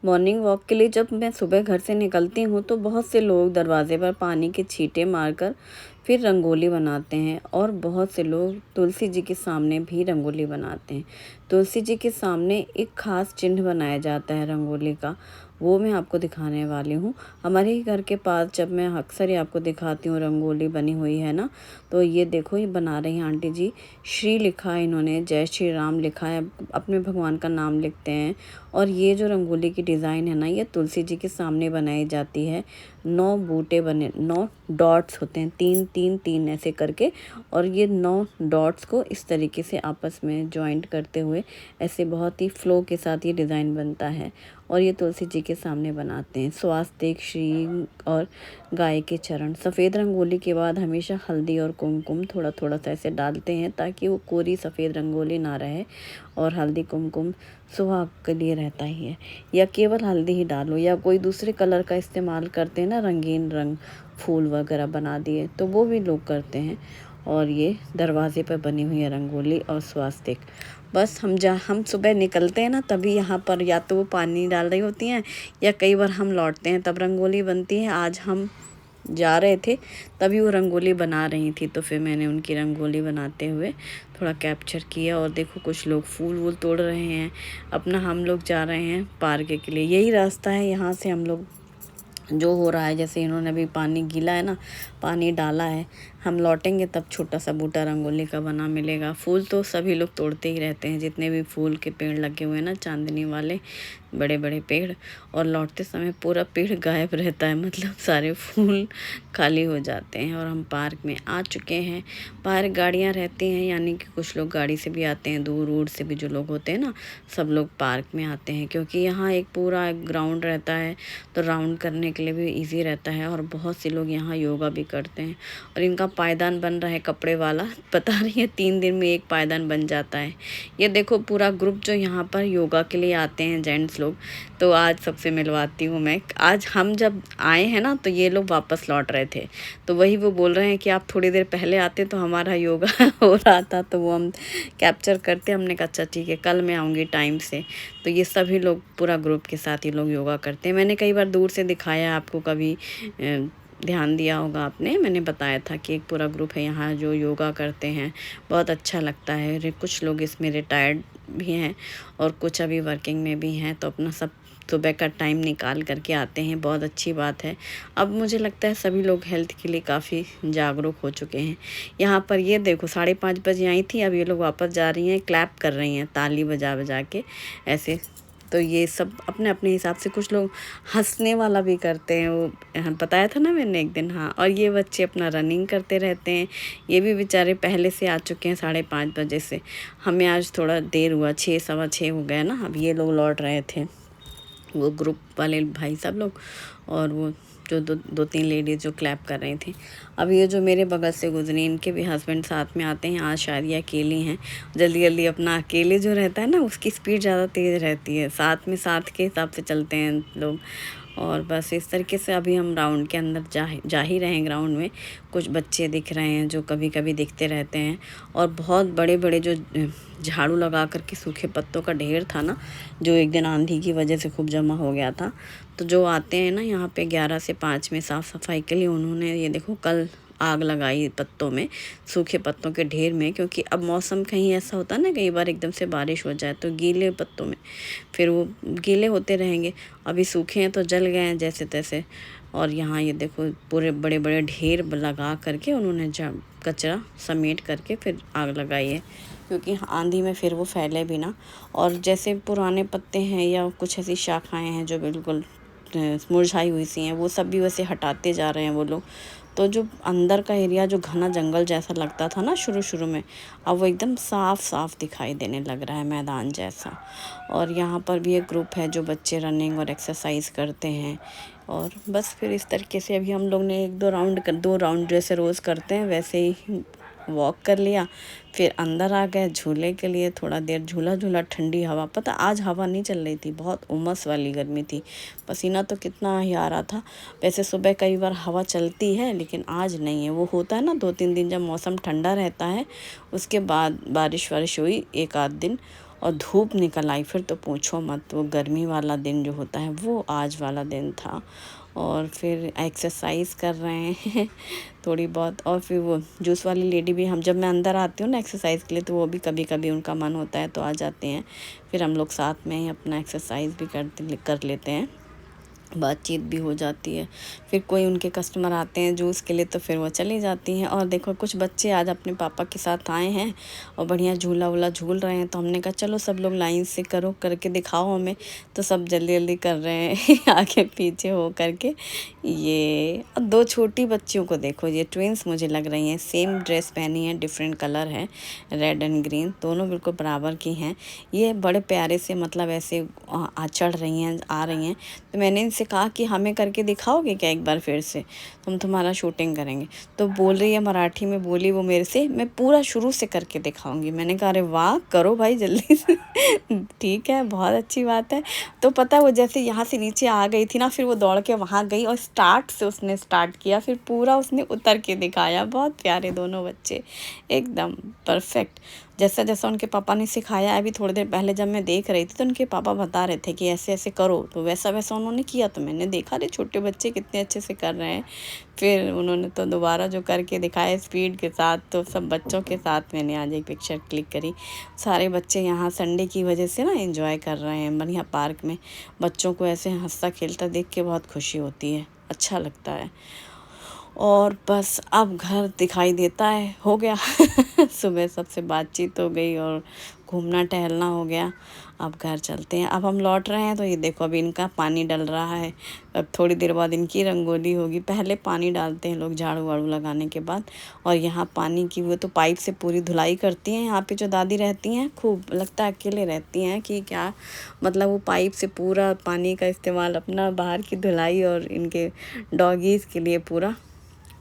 Morning walk के लिए जब मैं सुबह घर से निकलती हूँ तो बहुत से लोग दरवाजे पर पानी के छींटे मारकर फिर रंगोली बनाते हैं और बहुत से लोग तुलसी जी के सामने भी रंगोली बनाते हैं। तुलसी जी के सामने एक खास चिन्ह बनाया जाता है रंगोली का, वो मैं आपको दिखाने वाली हूँ। हमारे ही घर के पास जब मैं अक्सर ही आपको दिखाती हूँ रंगोली बनी हुई है ना, तो ये देखो ये बना रही हैं आंटी जी। श्री लिखा है इन्होंने, जय श्री राम लिखा है, अपने भगवान का नाम लिखते हैं। और ये जो रंगोली की डिज़ाइन है ना, ये तुलसी जी के सामने बनाई जाती है। 9 बूटे बने, 9 डॉट्स होते हैं, 3 3 3 ऐसे करके, और ये 9 डॉट्स को इस तरीके से आपस में जॉइंट करते हुए ऐसे बहुत ही फ्लो के साथ ये डिज़ाइन बनता है। और ये तुलसी जी के सामने बनाते हैं। स्वास्तिक, श्री और गाय के चरण। सफ़ेद रंगोली के बाद हमेशा हल्दी और कुमकुम थोड़ा थोड़ा सा ऐसे डालते हैं ताकि वो कोरी सफ़ेद रंगोली ना रहे। और हल्दी कुमकुम सुहाग के लिए रहता ही है, या केवल हल्दी ही डालो, या कोई दूसरे कलर का इस्तेमाल करते हैं ना, रंगीन रंग फूल वगैरह बना दिए तो वो भी लोग करते हैं। और ये दरवाजे पर बनी हुई है रंगोली और स्वास्तिक। बस हम सुबह निकलते हैं ना, तभी यहाँ पर या तो वो पानी डाल रही होती हैं, या कई बार हम लौटते हैं तब रंगोली बनती है। आज हम जा रहे थे तभी वो रंगोली बना रही थी, तो फिर मैंने उनकी रंगोली बनाते हुए थोड़ा कैप्चर किया। और देखो कुछ लोग फूल वूल तोड़ रहे हैं अपना, हम लोग जा रहे हैं पार्क के लिए। यही रास्ता है यहाँ से हम लोग, जो हो रहा है जैसे इन्होंने अभी पानी गीला है ना, पानी डाला है, हम लौटेंगे तब छोटा सा बूटा रंगोली का बना मिलेगा। फूल तो सभी लोग तोड़ते ही रहते हैं, जितने भी फूल के पेड़ लगे हुए हैं ना, चांदनी वाले बड़े बड़े पेड़, और लौटते समय पूरा पेड़ गायब रहता है, मतलब सारे फूल खाली हो जाते हैं। और हम पार्क में आ चुके हैं। पार्क गाड़ियाँ रहती हैं, यानी कि कुछ लोग गाड़ी से भी आते हैं, दूर दूर से भी जो लोग होते हैं ना, सब लोग पार्क में आते हैं, क्योंकि यहाँ एक पूरा ग्राउंड रहता है, तो राउंड करने के लिए भी इजी रहता है। और बहुत से लोग यहाँ योगा भी करते हैं। और इनका पायदान बन रहा है कपड़े वाला, बता रही है 3 दिन में एक पायदान बन जाता है। ये देखो पूरा ग्रुप जो यहाँ पर योगा के लिए आते हैं जेंट्स लोग, तो आज सबसे मिलवाती हूँ मैं। आज हम जब आए हैं ना, तो ये लोग वापस लौट रहे थे, तो वही वो बोल रहे हैं कि आप थोड़ी देर पहले आते तो हमारा योगा हो रहा था, तो वो हम कैप्चर करते। हमने कहा अच्छा ठीक है, कल मैं आऊँगी टाइम से। तो ये सभी लोग पूरा ग्रुप के साथ ये लोग योगा करते हैं। मैंने कई बार दूर से दिखाया आपको, कभी ध्यान दिया होगा आपने, मैंने बताया था कि एक पूरा ग्रुप है यहाँ जो योगा करते हैं, बहुत अच्छा लगता है। कुछ लोग इसमें रिटायर्ड भी हैं और कुछ अभी वर्किंग में भी हैं, तो अपना सब सुबह का टाइम निकाल करके आते हैं, बहुत अच्छी बात है। अब मुझे लगता है सभी लोग हेल्थ के लिए काफ़ी जागरूक हो चुके हैं। यहाँ पर ये देखो 5:30 बजे आई थी, अब ये लोग वापस जा रही हैं, क्लैप कर रही हैं ताली बजा बजा के ऐसे। तो ये सब अपने अपने हिसाब से, कुछ लोग हंसने वाला भी करते हैं, वो बताया था ना मैंने एक दिन। हाँ, और ये बच्चे अपना रनिंग करते रहते हैं। ये भी बेचारे पहले से आ चुके हैं 5:30 बजे से। हमें आज थोड़ा देर हुआ, 6 सवा 6 हो गया ना। अब ये लोग लौट रहे थे, वो ग्रुप वाले भाई सब लोग, और वो जो दो तीन लेडीज़ जो क्लैप कर रही थी। अब ये जो मेरे बगल से गुजरी, इनके भी हस्बैंड साथ में आते हैं। आज शायद ये अकेली हैं, जल्दी जल्दी अपना, अकेले जो रहता है ना उसकी स्पीड ज़्यादा तेज़ रहती है, साथ में साथ के हिसाब से चलते हैं लोग। और बस इस तरीके से अभी हम राउंड के अंदर जा ही रहे हैं। ग्राउंड में कुछ बच्चे दिख रहे हैं जो कभी कभी दिखते रहते हैं, और बहुत बड़े बड़े जो झाड़ू लगा करके सूखे पत्तों का ढेर था ना, जो एक दिन आंधी की वजह से खूब जमा हो गया था, तो जो आते हैं ना यहाँ पे 11 से 5 में साफ़ सफाई के लिए, उन्होंने ये देखो कल आग लगाई पत्तों में, सूखे पत्तों के ढेर में। क्योंकि अब मौसम कहीं ऐसा होता है ना, कई बार एकदम से बारिश हो जाए तो गीले पत्तों में फिर वो गीले होते रहेंगे। अभी सूखे हैं तो जल गए हैं जैसे तैसे। और यहाँ ये देखो पूरे बड़े बड़े ढेर लगा करके उन्होंने कचरा समेट करके फिर आग लगाई है, क्योंकि आंधी में फिर वो फैले भी ना। और जैसे पुराने पत्ते हैं या कुछ ऐसी शाखाएं हैं जो बिल्कुल मुरझाई हुई सी हैं, वो सब भी वैसे हटाते जा रहे हैं वो लोग। तो जो अंदर का एरिया जो घना जंगल जैसा लगता था ना शुरू शुरू में, अब वो एकदम साफ साफ दिखाई देने लग रहा है, मैदान जैसा। और यहाँ पर भी एक ग्रुप है जो बच्चे रनिंग और एक्सरसाइज करते हैं। और बस फिर इस तरीके से अभी हम लोग ने 2 राउंड जैसे रोज़ करते हैं वैसे ही वॉक कर लिया, फिर अंदर आ गए झूले के लिए। थोड़ा देर झूला झूला, ठंडी हवा, पता आज हवा नहीं चल रही थी, बहुत उमस वाली गर्मी थी, पसीना तो कितना ही आ रहा था। वैसे सुबह कई बार हवा चलती है, लेकिन आज नहीं है। वो होता है ना 2-3 दिन जब मौसम ठंडा रहता है, उसके बाद बारिश वारिश हुई 1 आध दिन, और धूप निकल आई फिर तो पूछो मत। वो गर्मी वाला दिन जो होता है वो आज वाला दिन था। और फिर एक्सरसाइज कर रहे हैं थोड़ी बहुत। और फिर वो जूस वाली लेडी भी, हम जब मैं अंदर आती हूँ ना एक्सरसाइज के लिए, तो वो भी कभी कभी उनका मन होता है तो आ जाते हैं। फिर हम लोग साथ में ही अपना एक्सरसाइज भी कर लेते हैं, बातचीत भी हो जाती है। फिर कोई उनके कस्टमर आते हैं जूस के लिए तो फिर वो चली जाती हैं। और देखो कुछ बच्चे आज अपने पापा के साथ आए हैं और बढ़िया झूला वूला झूल रहे हैं। तो हमने कहा चलो सब लोग लाइन से करो, करके दिखाओ हमें। तो सब जल्दी जल्दी कर रहे हैं आगे पीछे हो करके। ये और 2 छोटी बच्चियों को देखो, ये ट्विंस मुझे लग रही हैं। सेम ड्रेस पहनी है, डिफरेंट कलर है, रेड एंड ग्रीन, दोनों बिल्कुल बराबर की हैं। ये बड़े प्यारे से मतलब ऐसे चढ़ रही हैं, आ रही हैं। तो मैंने इनसे कहा कि हमें करके दिखाओगे क्या एक बार फिर से, हम तुम्हारा शूटिंग करेंगे। तो बोल रही है, मराठी में बोली वो मेरे से, मैं पूरा शुरू से करके दिखाऊंगी। मैंने कहा अरे वाह, करो भाई जल्दी से ठीक है, बहुत अच्छी बात है। तो पता है वो जैसे यहाँ से नीचे आ गई थी ना, फिर वो दौड़ के वहाँ गई और स्टार्ट से उसने स्टार्ट किया, फिर पूरा उसने उतर के दिखाया। बहुत प्यारे दोनों बच्चे, एकदम परफेक्ट जैसा जैसा उनके पापा ने सिखाया। अभी थोड़ी देर पहले जब मैं देख रही थी तो उनके पापा बता रहे थे कि ऐसे ऐसे करो, तो वैसा वैसा उन्होंने किया। तो मैंने देखा रे छोटे बच्चे कितने अच्छे से कर रहे हैं। फिर उन्होंने तो दोबारा जो करके दिखाया स्पीड के साथ, तो सब बच्चों के साथ मैंने आज एक पिक्चर क्लिक करी। सारे बच्चे यहाँ संडे की वजह से ना एंजॉय कर रहे हैं बढ़िया पार्क में। बच्चों को ऐसे हंसता खेलता देख के बहुत खुशी होती है, अच्छा लगता है। और बस अब घर दिखाई देता है, हो गया सुबह सबसे बातचीत हो गई और घूमना टहलना हो गया। अब घर चलते हैं। अब हम लौट रहे हैं तो ये देखो अभी इनका पानी डल रहा है। अब थोड़ी देर बाद इनकी रंगोली होगी। पहले पानी डालते हैं लोग झाड़ू वाड़ू लगाने के बाद। और यहाँ पानी की वो तो पाइप से पूरी धुलाई करती हैं। यहाँ पे जो दादी रहती हैं, खूब लगता है अकेले रहती हैं कि क्या, मतलब वो पाइप से पूरा पानी का इस्तेमाल अपना बाहर की धुलाई और इनके डॉगीज़ के लिए पूरा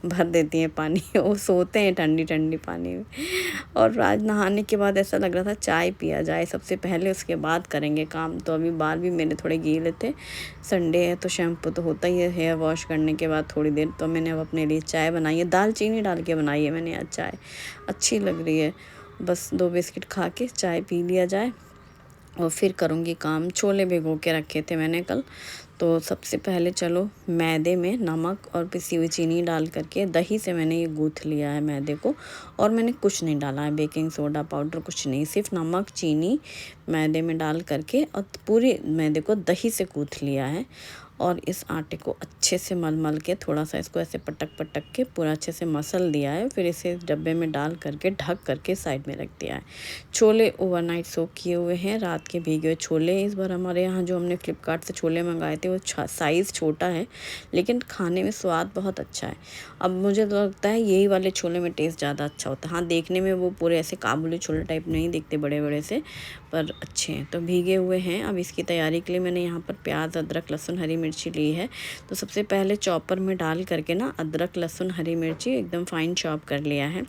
भर देती हैं पानी। वो सोते हैं ठंडी ठंडी पानी में। और आज नहाने के बाद ऐसा लग रहा था चाय पिया जाए सबसे पहले, उसके बाद करेंगे काम। तो अभी बाल भी मेरे थोड़े गीले थे, संडे है तो शैम्पू तो होता ही है हेयर वॉश करने के बाद थोड़ी देर। तो मैंने अब अपने लिए चाय बनाई है, दालचीनी डाल के बनाई है मैंने आज चाय, अच्छी लग रही है। बस 2 बिस्किट खा के चाय पी लिया जाए और फिर करूँगी काम। छोले भिगो के रखे थे मैंने कल। तो सबसे पहले चलो मैदे में नमक और पिसी हुई चीनी डाल करके, दही से मैंने ये गूँथ लिया है मैदे को। और मैंने कुछ नहीं डाला है, बेकिंग सोडा पाउडर कुछ नहीं, सिर्फ नमक चीनी मैदे में डाल करके और पूरे मैदे को दही से गूँथ लिया है। और इस आटे को अच्छे से मल के थोड़ा सा इसको ऐसे पटक के पूरा अच्छे से मसल दिया है। फिर इसे डब्बे में डाल करके ढक करके साइड में रख दिया है। छोले ओवरनाइट सोक किए हुए हैं, रात के भीगे हुए छोले। इस बार हमारे यहाँ जो हमने फ्लिपकार्ट से छोले मंगाए थे वो साइज़ छोटा है, लेकिन खाने में स्वाद बहुत अच्छा है। अब मुझे तो लगता है यही वाले छोले में टेस्ट ज़्यादा अच्छा होता है। हाँ, देखने में वो पूरे ऐसे काबुली छोले टाइप नहीं दिखते बड़े बड़े से, पर अच्छे हैं। तो भीगे हुए हैं। अब इसकी तैयारी के लिए मैंने यहाँ पर प्याज अदरक लहसुन हरी मिर्ची ली है। तो सबसे पहले चॉपर में डाल करके ना अदरक लहसुन हरी मिर्ची एकदम फाइन चॉप कर लिया है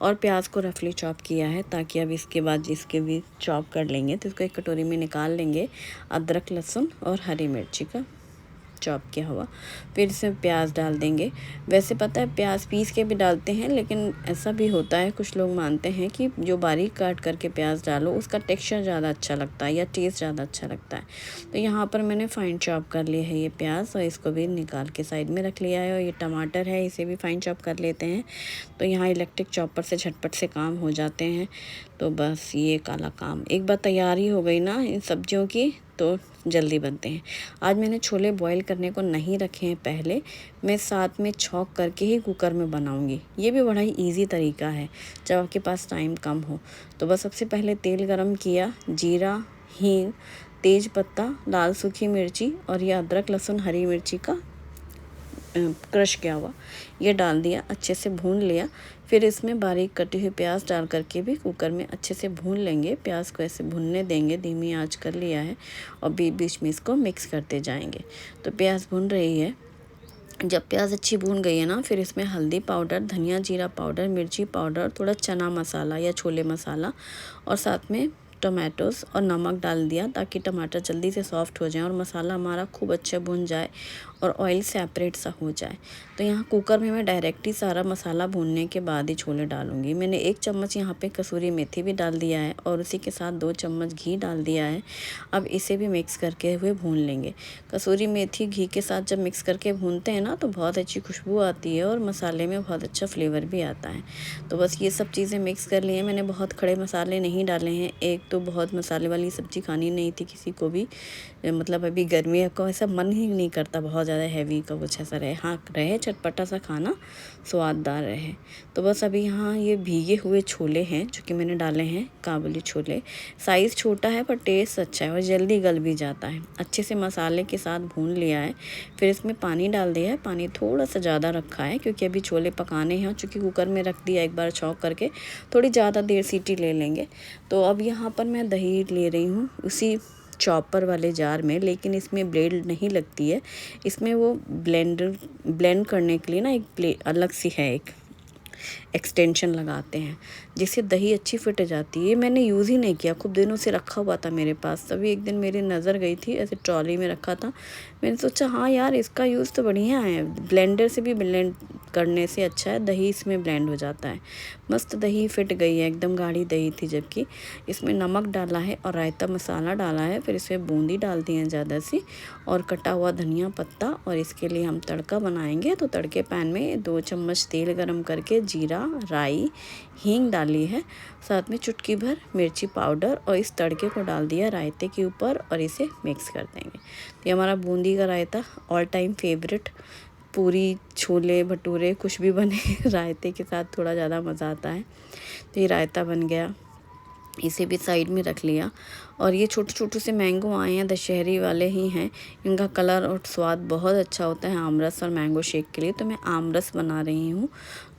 और प्याज को रफली चॉप किया है, ताकि अब इसके बाद जिसके भी चॉप कर लेंगे तो इसको एक कटोरी में निकाल लेंगे। अदरक लहसुन और हरी मिर्ची का चॉप किया हुआ, फिर इसमें प्याज डाल देंगे। वैसे पता है प्याज पीस के भी डालते हैं, लेकिन ऐसा भी होता है कुछ लोग मानते हैं कि जो बारीक काट करके प्याज डालो उसका टेक्सचर ज़्यादा अच्छा लगता है या टेस्ट ज़्यादा अच्छा लगता है। तो यहाँ पर मैंने फाइन चॉप कर लिया है ये प्याज और इसको भी निकाल के साइड में रख लिया है। और ये टमाटर है, इसे भी फाइन चॉप कर लेते हैं। तो यहाँ इलेक्ट्रिक चॉपर से झटपट से काम हो जाते हैं। तो बस ये काला काम एक बार तैयारी हो गई ना इन सब्जियों की तो जल्दी बनते हैं। आज मैंने छोले बॉईल करने को नहीं रखे हैं पहले, मैं साथ में छौंक करके ही कुकर में बनाऊंगी। ये भी बड़ा ही इजी तरीका है जब आपके पास टाइम कम हो। तो बस सबसे पहले तेल गरम किया, जीरा हींग तेज पत्ता लाल सूखी मिर्ची और ये अदरक लहसुन हरी मिर्ची का क्रश किया हुआ ये डाल दिया, अच्छे से भून लिया। फिर इसमें बारीक कटी हुई प्याज डाल करके भी कुकर में अच्छे से भून लेंगे। प्याज को ऐसे भूनने देंगे, धीमी आंच कर लिया है और बीच बीच में इसको मिक्स करते जाएंगे। तो प्याज भून रही है। जब प्याज अच्छी भून गई है ना, फिर इसमें हल्दी पाउडर धनिया जीरा पाउडर मिर्ची पाउडर थोड़ा चना मसाला या छोले मसाला और साथ में टमाटोस और नमक डाल दिया ताकि टमाटर जल्दी से सॉफ्ट हो जाए और मसाला हमारा खूब अच्छा भुन जाए और ऑयल सेपरेट सा हो जाए। तो यहाँ कुकर में मैं डायरेक्ट ही सारा मसाला भूनने के बाद ही छोले डालूँगी। मैंने 1 चम्मच यहाँ पे कसूरी मेथी भी डाल दिया है और उसी के साथ 2 चम्मच घी डाल दिया है। अब इसे भी मिक्स करके हुए भून लेंगे। कसूरी मेथी घी के साथ जब मिक्स करके भूनते हैं ना तो बहुत अच्छी खुशबू आती है और मसाले में बहुत अच्छा फ्लेवर भी आता है। तो बस ये सब चीज़ें मिक्स कर लिए। मैंने बहुत खड़े मसाले नहीं डाले हैं। एक तो बहुत मसाले वाली सब्ज़ी खानी नहीं थी किसी को भी, मतलब अभी गर्मी को ऐसा मन ही नहीं करता बहुत ज़्यादा हैवी का कुछ ऐसा रहे। हाँ, रहे चटपटा सा खाना, स्वाददार रहे। तो बस अभी यहाँ ये भीगे हुए छोले हैं जो कि मैंने डाले हैं, काबुली छोले। साइज़ छोटा है पर टेस्ट अच्छा है और जल्दी गल भी जाता है। अच्छे से मसाले के साथ भून लिया है। फिर इसमें पानी डाल दिया है। पानी थोड़ा सा ज़्यादा रखा है क्योंकि अभी छोले पकाने हैं, चूँकि कुकर में रख दिया एक बार छौंक करके, थोड़ी ज़्यादा देर सीटी ले लेंगे। तो अब यहाँ पर मैं दही ले रही हूँ उसी चॉपर वाले जार में, लेकिन इसमें ब्लेड नहीं लगती है। इसमें वो ब्लेंड करने के लिए ना एक प्लेट अलग सी है, एक एक्सटेंशन लगाते हैं जिससे दही अच्छी फिट जाती है। मैंने यूज़ ही नहीं किया, खूब दिनों से रखा हुआ था मेरे पास। तभी एक दिन मेरी नज़र गई थी, ऐसे ट्रॉली में रखा था। मैंने सोचा हाँ यार, इसका यूज़ तो बढ़िया है, ब्लेंडर से भी ब्लेंड करने से अच्छा है, दही इसमें ब्लेंड हो जाता है। मस्त दही फिट गई है, एकदम गाढ़ी दही थी। जबकि इसमें नमक डाला है और रायता मसाला डाला है। फिर इसमें बूंदी डाल दी है ज़्यादा सी और कटा हुआ धनिया पत्ता। और इसके लिए हम तड़का बनाएंगे। तो तड़के पैन में 2 चम्मच तेल गरम करके जीरा, राई, हींग डाली है, साथ में चुटकी भर मिर्ची पाउडर और इस तड़के को डाल दिया रायते के ऊपर और इसे मिक्स कर देंगे। तो ये हमारा बूंदी का रायता ऑल टाइम फेवरेट। पूरी, छोले, भटूरे कुछ भी बने रायते के साथ थोड़ा ज़्यादा मज़ा आता है। तो ये रायता बन गया, इसे भी साइड में रख लिया। और ये छोटे छोटे से मैंगो आए हैं, दशहरी वाले ही हैं। इनका कलर और स्वाद बहुत अच्छा होता है आमरस और मैंगो शेक के लिए। तो मैं आमरस बना रही हूँ।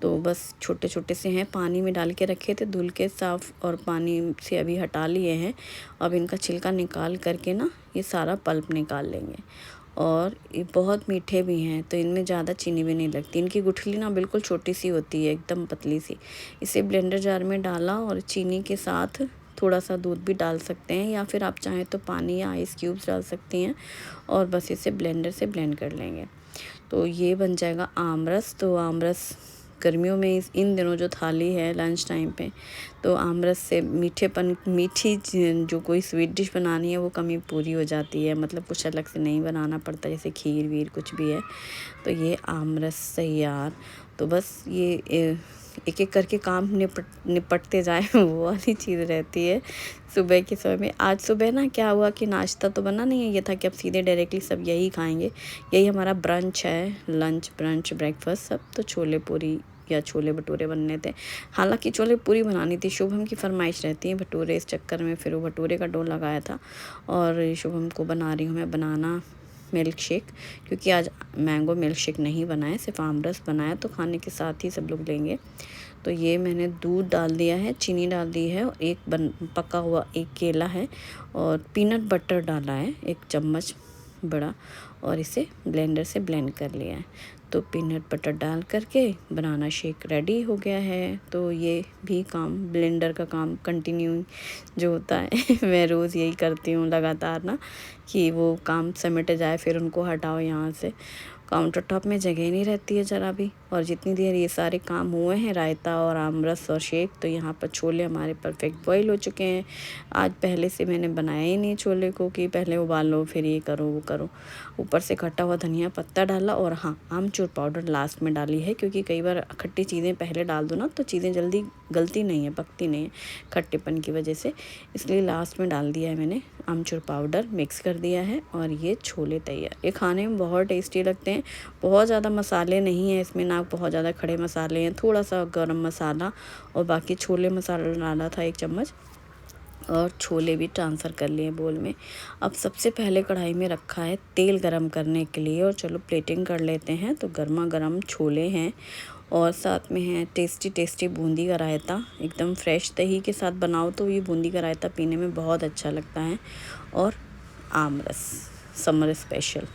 तो बस छोटे छोटे से हैं, पानी में डाल के रखे थे, धुल के साफ़ और पानी से अभी हटा लिए हैं। अब इनका छिलका निकाल करके ना ये सारा पल्प निकाल लेंगे। और ये बहुत मीठे भी हैं, तो इनमें ज़्यादा चीनी भी नहीं लगती। इनकी गुठली ना बिल्कुल छोटी सी होती है, एकदम पतली सी। इसे ब्लेंडर जार में डाला और चीनी के साथ थोड़ा सा दूध भी डाल सकते हैं, या फिर आप चाहें तो पानी या आइस क्यूब्स डाल सकती हैं। और बस इसे ब्लेंडर से ब्लेंड कर लेंगे। तो ये बन जाएगा आमरस। तो आमरस गर्मियों में इन दिनों जो थाली है लंच टाइम पे, तो आमरस से मीठी जो कोई स्वीट डिश बनानी है वो कमी पूरी हो जाती है। मतलब कुछ अलग से नहीं बनाना पड़ता, जैसे खीर वीर कुछ भी है। तो ये आमरस तैयार। तो बस ये एक एक करके काम निपटते जाए वो वाली चीज़ रहती है सुबह के समय में। आज सुबह ना क्या हुआ कि नाश्ता तो बना नहीं है, ये था कि अब सीधे डायरेक्टली सब यही खाएंगे, यही हमारा ब्रंच है, लंच ब्रंच ब्रेकफास्ट सब। तो छोले पूरी या छोले भटूरे बनने थे। हालांकि छोले पूरी बनानी थी, शुभम की फरमाइश रहती है भटूरे, इस चक्कर में फिर वो भटूरे का डो लगाया था। और शुभम को बना रही हूँ मैं बनाना मिल्क शेक, क्योंकि आज मैंगो मिल्क शेक नहीं बनाया, सिर्फ आमरस बनाया। तो खाने के साथ ही सब लोग लेंगे। तो ये मैंने दूध डाल दिया है, चीनी डाल दी है, और पका हुआ एक केला है और पीनट बटर डाला है 1 चम्मच बड़ा, और इसे ब्लेंडर से ब्लेंड कर लिया है। तो पीनट बटर डाल करके बनाना शेक रेडी हो गया है। तो ये भी काम, ब्लेंडर का काम कंटिन्यू जो होता है मैं रोज़ यही करती हूँ लगातार ना, कि वो काम समेट जाए फिर उनको हटाओ यहाँ से। काउंटर टॉप में जगह ही नहीं रहती है ज़रा भी। और जितनी देर ये सारे काम हुए हैं, रायता और आमरस और शेक, तो यहाँ पर छोले हमारे परफेक्ट बॉईल हो चुके हैं। आज पहले से मैंने बनाया ही नहीं छोले को कि पहले उबालो फिर ये करो वो करो। ऊपर से कटा हुआ धनिया पत्ता डाला और हाँ, आमचूर पाउडर लास्ट में डाली है, क्योंकि कई बार खट्टी चीज़ें पहले डाल दो ना तो चीज़ें जल्दी गलती नहीं है, पकती नहीं है खट्टेपन की वजह से, इसलिए लास्ट में डाल दिया है मैंने आमचूर पाउडर, मिक्स कर दिया है। और ये छोले तैयार। ये खाने में बहुत टेस्टी लगते हैं। बहुत ज़्यादा मसाले नहीं हैं इसमें, ना बहुत ज़्यादा खड़े मसाले हैं, थोड़ा सा गरम मसाला और बाकी छोले मसाला डाला था 1 चम्मच, और छोले भी ट्रांसफ़र कर लिए बोल में। अब सबसे पहले कढ़ाई में रखा है तेल गरम करने के लिए, और चलो प्लेटिंग कर लेते हैं। तो गर्मा गर्म छोले हैं और साथ में है टेस्टी टेस्टी बूंदी का रायता। एकदम फ्रेश दही के साथ बनाओ तो ये बूंदी का रायता पीने में बहुत अच्छा लगता है। और आमरस समर स्पेशल।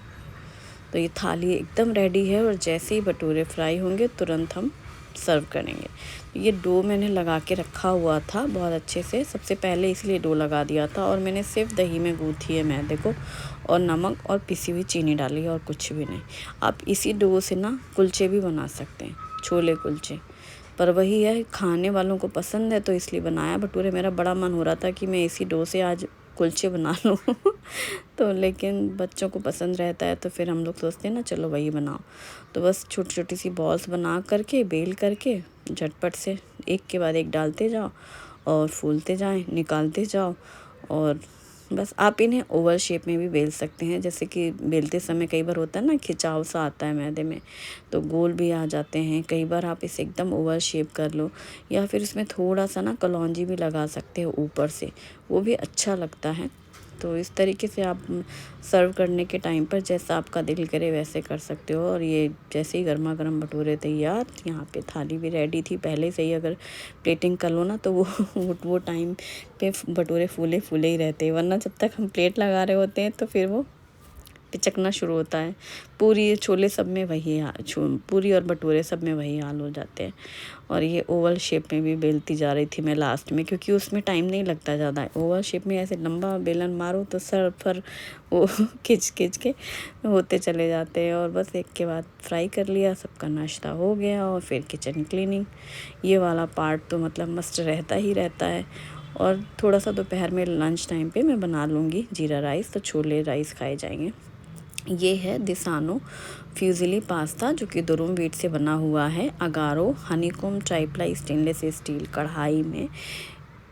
तो ये थाली एकदम रेडी है, और जैसे ही भटूरे फ्राई होंगे तुरंत हम सर्व करेंगे। ये डो मैंने लगा के रखा हुआ था बहुत अच्छे से, सबसे पहले इसलिए डो लगा दिया था, और मैंने सिर्फ दही में गूँथी है मैदे को, और नमक और पिसी हुई चीनी डाली है और कुछ भी नहीं। आप इसी डो से ना कुलचे भी बना सकते हैं, छोले कुलचे, पर वही है खाने वालों को पसंद है तो इसलिए बनाया भटूरे। मेरा बड़ा मन हो रहा था कि मैं इसी डो से आज कुलचे बना लूँ तो लेकिन बच्चों को पसंद रहता है तो फिर हम लोग सोचते हैं ना चलो वही बनाओ। तो बस छोटी छोटी सी बॉल्स बना करके बेल करके झटपट से एक के बाद एक डालते जाओ और फूलते जाएं, निकालते जाओ। और बस आप इन्हें ओवल शेप में भी बेल सकते हैं, जैसे कि बेलते समय कई बार होता है ना खिंचाव सा आता है मैदे में, तो गोल भी आ जाते हैं। कई बार आप इसे एकदम ओवल शेप कर लो, या फिर इसमें थोड़ा सा ना कलौंजी भी लगा सकते हो ऊपर से, वो भी अच्छा लगता है। तो इस तरीके से आप सर्व करने के टाइम पर जैसा आपका दिल करे वैसे कर सकते हो। और ये जैसे ही गर्मा गर्म भटूरे तैयार, यहाँ पे थाली भी रेडी थी पहले से ही। अगर प्लेटिंग कर लो ना तो वो टाइम पे भटूरे फूले फूले ही रहते हैं, वरना जब तक हम प्लेट लगा रहे होते हैं तो फिर वो पिचकना शुरू होता है। पूरी छोले सब में वही पूरी और भटूरे सब में वही हाल हो जाते हैं। और ये ओवल शेप में भी बेलती जा रही थी मैं लास्ट में, क्योंकि उसमें टाइम नहीं लगता ज़्यादा। ओवल शेप में ऐसे लंबा बेलन मारो तो सर पर वो खिंच खिंच के होते चले जाते हैं। और बस एक के बाद फ्राई कर लिया, सबका नाश्ता हो गया, और फिर किचन क्लीनिंग। ये वाला पार्ट तो मतलब मस्ट रहता ही रहता है। और थोड़ा सा दोपहर में लंच टाइम पे मैं बना लूँगी जीरा राइस, तो छोले राइस खाए जाएंगे। ये है दिसानो फ्यूजिली पास्ता, जो कि दुरुम व्हीट से बना हुआ है। Agaro honeycomb tri-ply stainless steel कढ़ाई में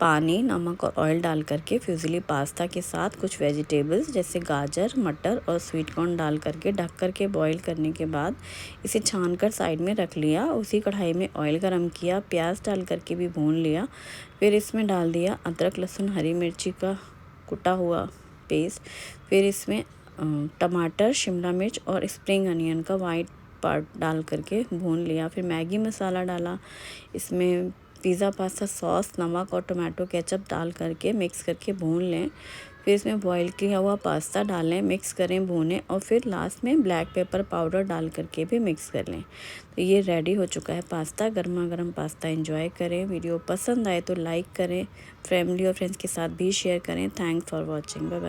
पानी, नमक और ऑयल डाल करके फ्यूजिली पास्ता के साथ कुछ वेजिटेबल्स जैसे गाजर, मटर और स्वीट कॉर्न डाल करके ढक करके बॉईल करने के बाद इसे छान कर साइड में रख लिया। उसी कढ़ाई में ऑयल गरम किया, प्याज डाल करके भी भून लिया। फिर इसमें डाल दिया अदरक, लहसुन, हरी मिर्ची का कुटा हुआ पेस्ट। फिर इसमें टमाटर, शिमला मिर्च और स्प्रिंग अनियन का वाइट पार्ट डाल करके भून लिया। फिर मैगी मसाला डाला, इसमें पिज़्ज़ा पास्ता सॉस, नमक और टोमेटो केचप डाल करके मिक्स करके भून लें। फिर इसमें बॉईल किया हुआ पास्ता डालें, मिक्स करें, भूनें, और फिर लास्ट में ब्लैक पेपर पाउडर डाल करके भी मिक्स कर लें। तो ये रेडी हो चुका है पास्ता। गर्मा गर्म पास्ता एंजॉय करें। वीडियो पसंद आए तो लाइक करें, फैमिली और फ्रेंड्स के साथ भी शेयर करें। Thanks for watching. Bye bye.